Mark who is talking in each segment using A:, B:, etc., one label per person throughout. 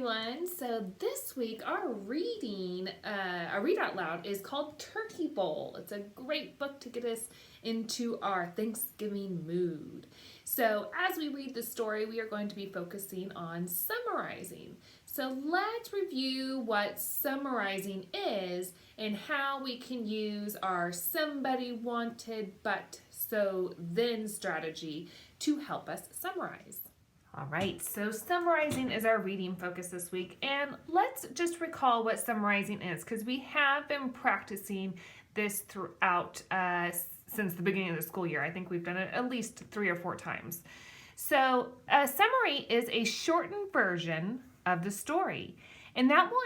A: everyone. So this week our read out loud is called Turkey Bowl. It's a great book to get us into our Thanksgiving mood. So as we read the story, we are going to be focusing on summarizing. So let's review what summarizing is and how we can use our somebody wanted but so then strategy to help us summarize. All right, so summarizing is our reading focus this week, and let's just recall what summarizing is because we have been practicing this throughout since the beginning of the school year. I think we've done it at least 3 or 4 times. So a summary is a shortened version of the story, and that will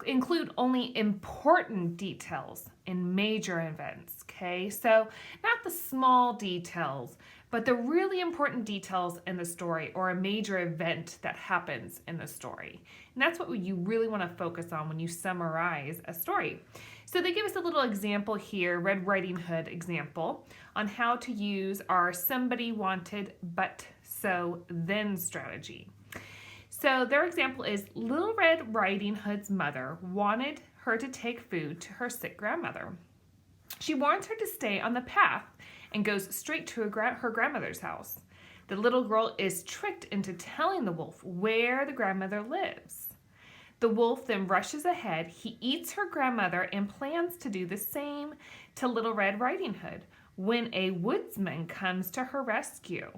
A: include only important details in major events, okay? So not the small details, but the really important details in the story or a major event that happens in the story. And that's what you really want to focus on when you summarize a story. So they give us a little example here, Red Riding Hood example, on how to use our somebody wanted but so then strategy. So their example is Little Red Riding Hood's mother wanted her to take food to her sick grandmother. She warns her to stay on the path and goes straight to her grandmother's house. The little girl is tricked into telling the wolf where the grandmother lives. The wolf then rushes ahead. He eats her grandmother and plans to do the same to Little Red Riding Hood when a woodsman comes to her rescue.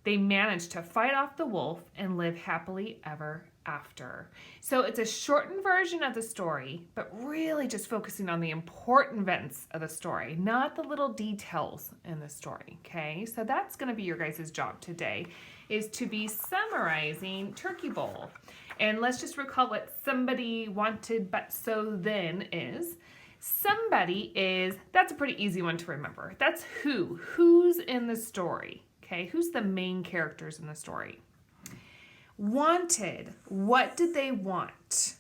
A: They manage to fight off the wolf and live happily ever after. So it's a shortened version of the story, but really just focusing on the important events of the story, not the little details in the story, okay? So that's going to be your guys' job today, is to be summarizing Turkey Bowl. And let's just recall what somebody wanted but so then is. Somebody is, that's a pretty easy one to remember. That's who's in the story. Okay, who's the main characters in the story? Wanted, what did they want?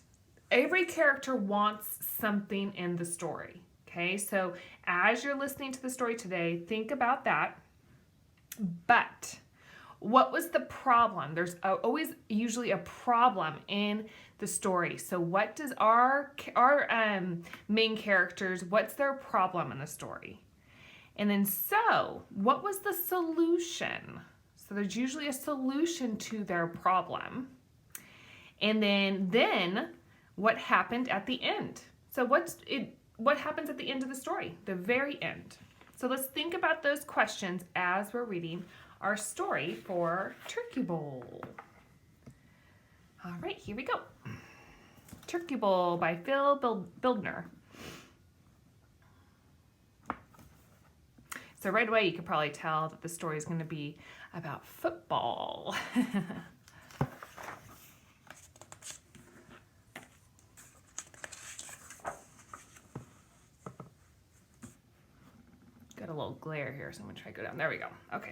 A: Every character wants something in the story. Okay, so as you're listening to the story today, think about that. But what was the problem? There's always usually a problem in the story. So what does our main characters, what's their problem in the story? And then what was the solution? So there's usually a solution to their problem. And then what happened at the end? So what happens at the end of the story? The very end. So let's think about those questions as we're reading our story for Turkey Bowl. All right, here we go. Turkey Bowl by Phil Bildner. So right away, you can probably tell that the story is going to be about football. Got a little glare here, so I'm going to try to go down. There we go. Okay.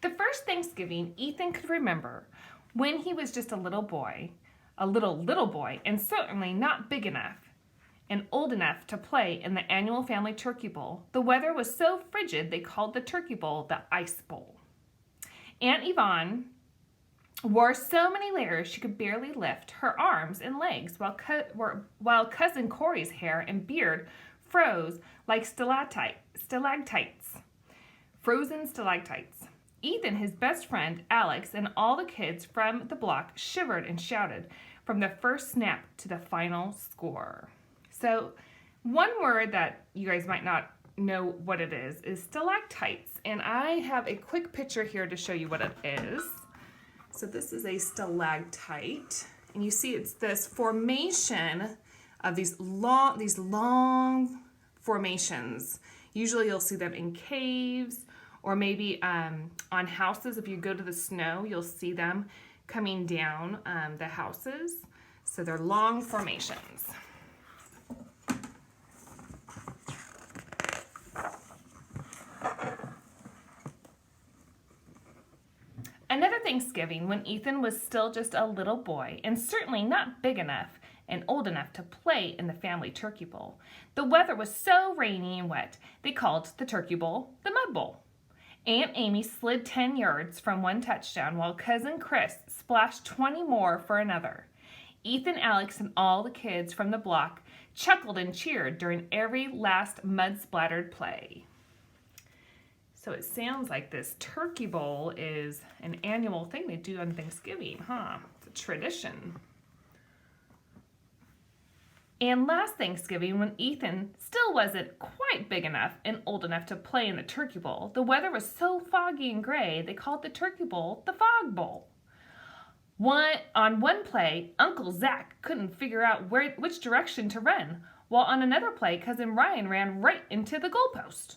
A: The first Thanksgiving Ethan could remember when he was just a little boy, little boy, and certainly not big enough and old enough to play in the annual family turkey bowl. The weather was so frigid they called the turkey bowl the ice bowl. Aunt Yvonne wore so many layers she could barely lift her arms and legs, while Cousin Corey's hair and beard froze like stalactites, frozen stalactites. Ethan, his best friend, Alex, and all the kids from the block shivered and shouted from the first snap to the final score. So one word that you guys might not know what it is stalactites. And I have a quick picture here to show you what it is. So this is a stalactite. And you see it's this formation of these long formations. Usually you'll see them in caves or maybe on houses. If you go to the snow, you'll see them coming down the houses. So they're long formations. Another Thanksgiving when Ethan was still just a little boy and certainly not big enough and old enough to play in the family turkey bowl. The weather was so rainy and wet, they called the turkey bowl the mud bowl. Aunt Amy slid 10 yards from one touchdown while Cousin Chris splashed 20 more for another. Ethan, Alex, and all the kids from the block chuckled and cheered during every last mud-splattered play. So it sounds like this turkey bowl is an annual thing they do on Thanksgiving, huh? It's a tradition. And last Thanksgiving, when Ethan still wasn't quite big enough and old enough to play in the turkey bowl, the weather was so foggy and gray, they called the turkey bowl the Fog Bowl. On one play, Uncle Zach couldn't figure out which direction to run, while on another play, Cousin Ryan ran right into the goalpost.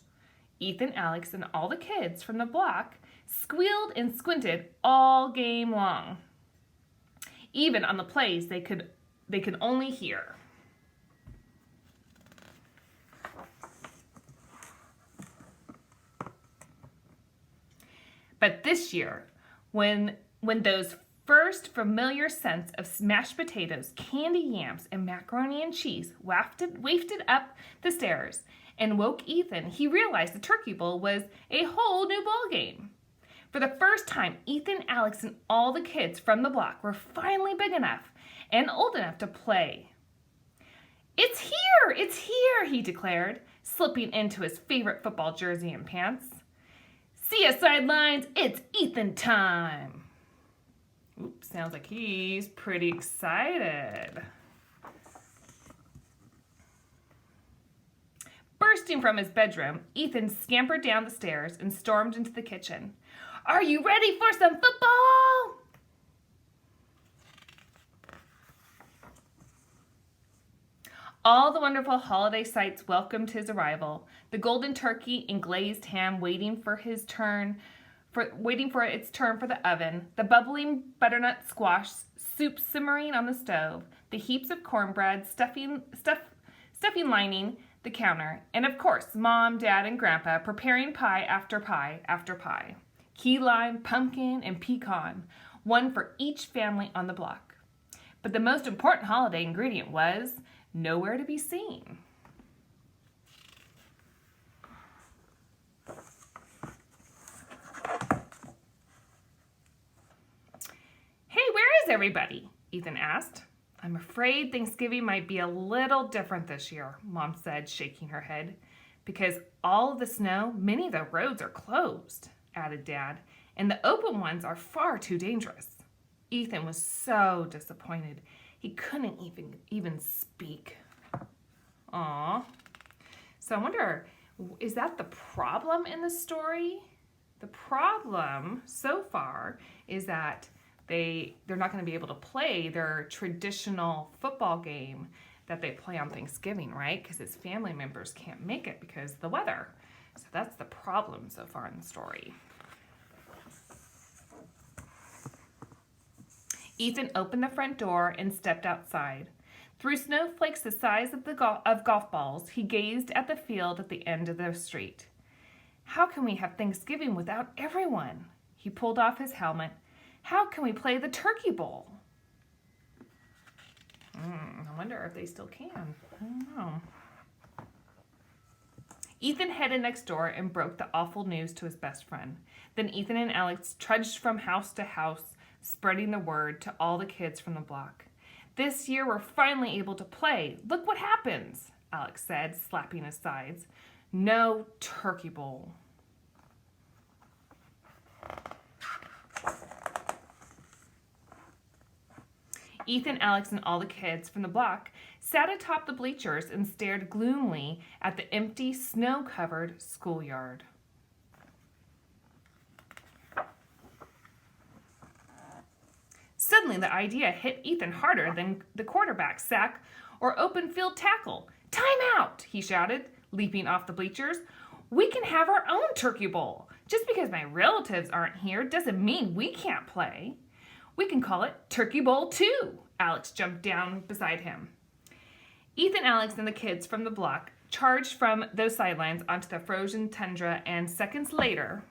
A: Ethan, Alex, and all the kids from the block squealed and squinted all game long, even on the plays they could only hear. But this year, when those first familiar scents of mashed potatoes, candy yams, and macaroni and cheese wafted up the stairs and woke Ethan, he realized the turkey bowl was a whole new ball game. For the first time, Ethan, Alex, and all the kids from the block were finally big enough and old enough to play. It's here, he declared, slipping into his favorite football jersey and pants. See ya, sidelines, it's Ethan time. Oops, sounds like he's pretty excited. Bursting from his bedroom, Ethan scampered down the stairs and stormed into the kitchen. Are you ready for some football? All the wonderful holiday sights welcomed his arrival. The golden turkey and glazed ham waiting for its turn for the oven, the bubbling butternut squash soup simmering on the stove, the heaps of cornbread stuffing lining the counter, and of course, Mom, Dad, and Grandpa preparing pie after pie after pie. Key lime, pumpkin, and pecan, one for each family on the block. But the most important holiday ingredient was nowhere to be seen. Hey, where is everybody? Ethan asked. I'm afraid Thanksgiving might be a little different this year, Mom said, shaking her head. Because all of the snow, many of the roads are closed, added Dad, and the open ones are far too dangerous. Ethan was so disappointed. He couldn't even speak. Aw. So I wonder, is that the problem in the story? The problem so far is that they're not going to be able to play their traditional football game that they play on Thanksgiving, right? Because his family members can't make it because of the weather. So that's the problem so far in the story. Ethan opened the front door and stepped outside. Through snowflakes the size of golf balls, he gazed at the field at the end of the street. How can we have Thanksgiving without everyone? He pulled off his helmet. How can we play the turkey bowl? I wonder if they still can. I don't know. Ethan headed next door and broke the awful news to his best friend. Then Ethan and Alex trudged from house to house, spreading the word to all the kids from the block. This year we're finally able to play. Look what happens, Alex said, slapping his sides. No turkey bowl. Ethan, Alex, and all the kids from the block sat atop the bleachers and stared gloomily at the empty, snow-covered schoolyard. Suddenly, the idea hit Ethan harder than the quarterback sack or open field tackle. Time out, he shouted, leaping off the bleachers. We can have our own turkey bowl. Just because my relatives aren't here doesn't mean we can't play. We can call it Turkey Bowl 2. Alex jumped down beside him. Ethan, Alex, and the kids from the block charged from those sidelines onto the frozen tundra, and seconds later,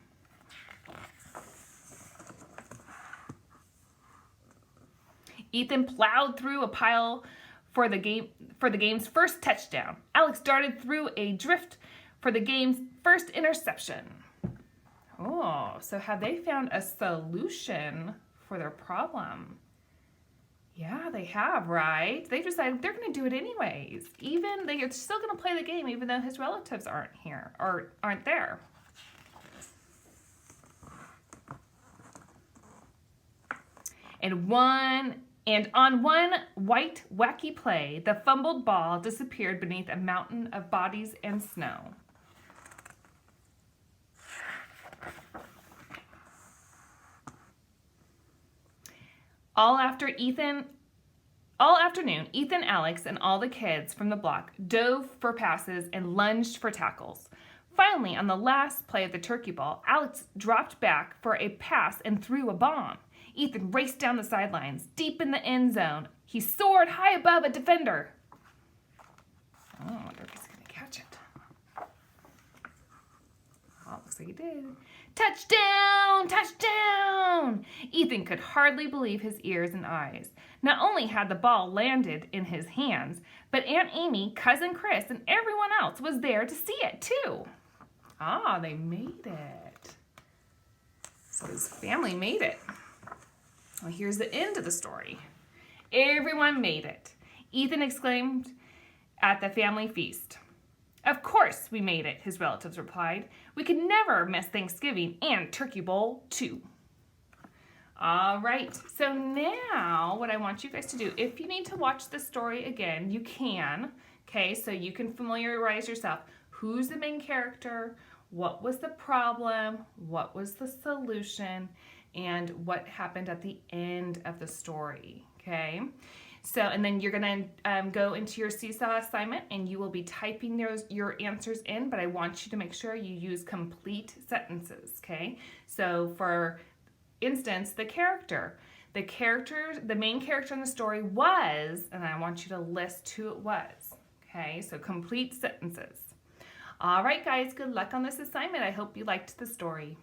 A: Ethan plowed through a pile for the game's first touchdown. Alex darted through a drift for the game's first interception. Oh, so have they found a solution for their problem? Yeah, they have, right? They decided they're going to do it anyways. Even they're still going to play the game even though his relatives aren't here or aren't there. And on one white, wacky play, the fumbled ball disappeared beneath a mountain of bodies and snow. All afternoon, Ethan, Alex, and all the kids from the block dove for passes and lunged for tackles. Finally, on the last play of the turkey ball, Alex dropped back for a pass and threw a bomb. Ethan raced down the sidelines, deep in the end zone. He soared high above a defender. Oh, I wonder if he's going to catch it. Oh, it looks like he did. Touchdown! Touchdown! Ethan could hardly believe his ears and eyes. Not only had the ball landed in his hands, but Aunt Amy, Cousin Chris, and everyone else was there to see it too. Ah, they made it. So his family made it. Well, here's the end of the story. Everyone made it. Ethan exclaimed at the family feast. Of course we made it, his relatives replied. We could never miss Thanksgiving and Turkey Bowl, too. All right, so now what I want you guys to do, if you need to watch the story again, you can, okay? So you can familiarize yourself. Who's the main character? What was the problem? What was the solution? And what happened at the end of the story, okay? So, and then you're gonna go into your Seesaw assignment and you will be typing your answers in, but I want you to make sure you use complete sentences, okay? So for instance, the main character in the story was, and I want you to list who it was, okay? So complete sentences. All right, guys, good luck on this assignment. I hope you liked the story.